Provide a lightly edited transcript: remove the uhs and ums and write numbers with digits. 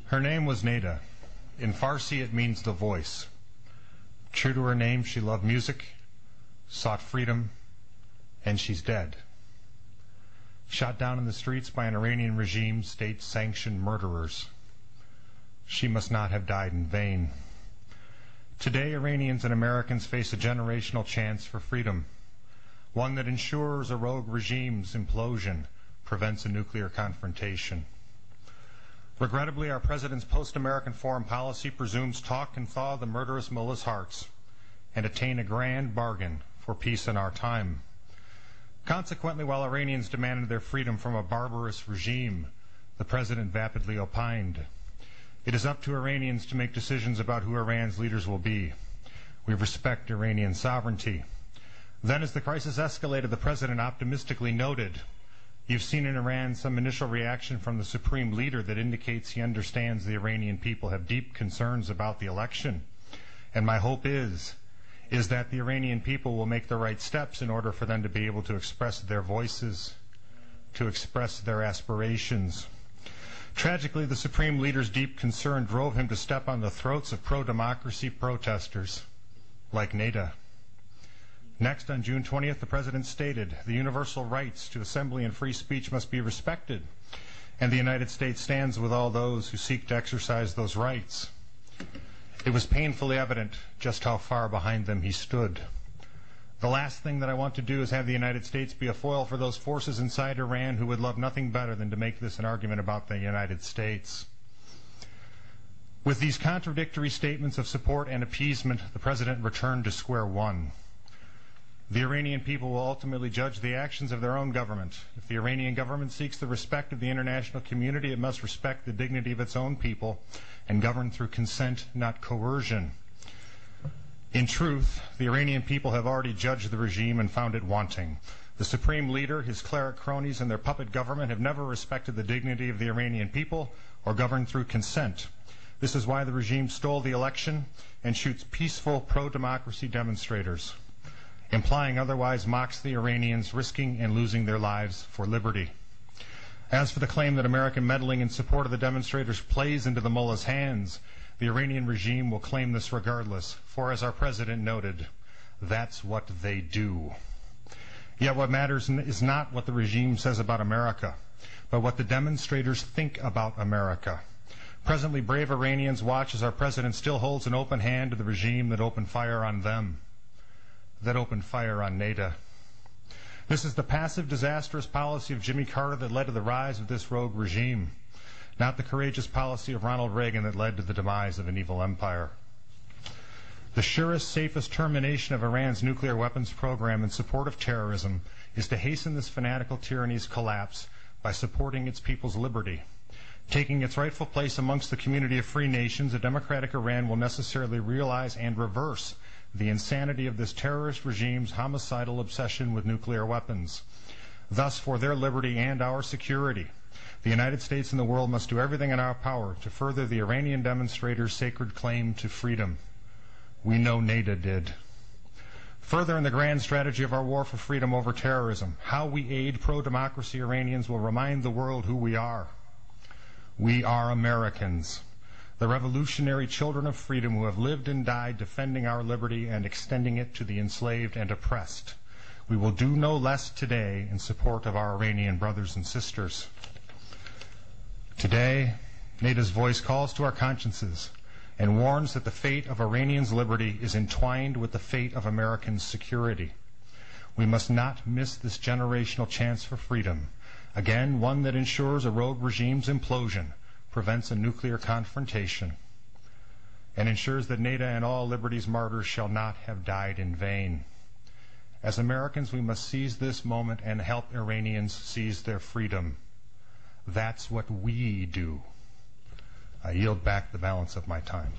Her name was Neda. In Farsi, it means the voice. True to her name, she loved music, sought freedom, and she's dead. Shot down in the streets by an Iranian regime, state-sanctioned murderers. She must not have died in vain. Today, Iranians and Americans face a generational chance for freedom, one that ensures a rogue regime's implosion, prevents a nuclear confrontation. Regrettably, our president's post-American foreign policy presumes talk can thaw the murderous mullahs' hearts and attain a grand bargain for peace in our time. Consequently, while Iranians demanded their freedom from a barbarous regime, the president vapidly opined, "It is up to Iranians to make decisions about who Iran's leaders will be. We respect Iranian sovereignty." Then, as the crisis escalated, the president optimistically noted, "You've seen in Iran some initial reaction from the supreme leader that indicates he understands the Iranian people have deep concerns about the election. And my hope is that the Iranian people will make the right steps in order for them to be able to express their voices, to express their aspirations." Tragically, the supreme leader's deep concern drove him to step on the throats of pro-democracy protesters like Neda. Next, on June 20th, the president stated, "The universal rights to assembly and free speech must be respected, and the United States stands with all those who seek to exercise those rights." It was painfully evident just how far behind them he stood. The last thing that I want to do is have the United States be a foil for those forces inside Iran who would love nothing better than to make this an argument about the United States. With these contradictory statements of support and appeasement, the president returned to square one. The Iranian people will ultimately judge the actions of their own government. If the Iranian government seeks the respect of the international community, it must respect the dignity of its own people and govern through consent, not coercion. In truth, the Iranian people have already judged the regime and found it wanting. The supreme leader, his cleric cronies, and their puppet government have never respected the dignity of the Iranian people or governed through consent. This is why the regime stole the election and shoots peaceful pro-democracy demonstrators. Implying otherwise mocks the Iranians risking and losing their lives for liberty. As for the claim that American meddling in support of the demonstrators plays into the mullahs' hands, the Iranian regime will claim this regardless, for as our president noted, that's what they do. Yet what matters is not what the regime says about America, but what the demonstrators think about America. Presently, brave Iranians watch as our president still holds an open hand to the regime that opened fire on them, that opened fire on Neda. This is the passive, disastrous policy of Jimmy Carter that led to the rise of this rogue regime, not the courageous policy of Ronald Reagan that led to the demise of an evil empire. The surest, safest termination of Iran's nuclear weapons program in support of terrorism is to hasten this fanatical tyranny's collapse by supporting its people's liberty. Taking its rightful place amongst the community of free nations, a democratic Iran will necessarily realize and reverse the insanity of this terrorist regime's homicidal obsession with nuclear weapons. Thus, for their liberty and our security, the United States and the world must do everything in our power to further the Iranian demonstrators' sacred claim to freedom. We know Neda did. Further in the grand strategy of our war for freedom over terrorism, how we aid pro-democracy Iranians will remind the world who we are. We are Americans, the revolutionary children of freedom who have lived and died defending our liberty and extending it to the enslaved and oppressed. We will do no less today in support of our Iranian brothers and sisters. Today, Neda's voice calls to our consciences and warns that the fate of Iranians' liberty is entwined with the fate of Americans' security. We must not miss this generational chance for freedom, again, one that ensures a rogue regime's implosion, prevents a nuclear confrontation, and ensures that Neda and all liberty's martyrs shall not have died in vain. As Americans, we must seize this moment and help Iranians seize their freedom. That's what we do. I yield back the balance of my time.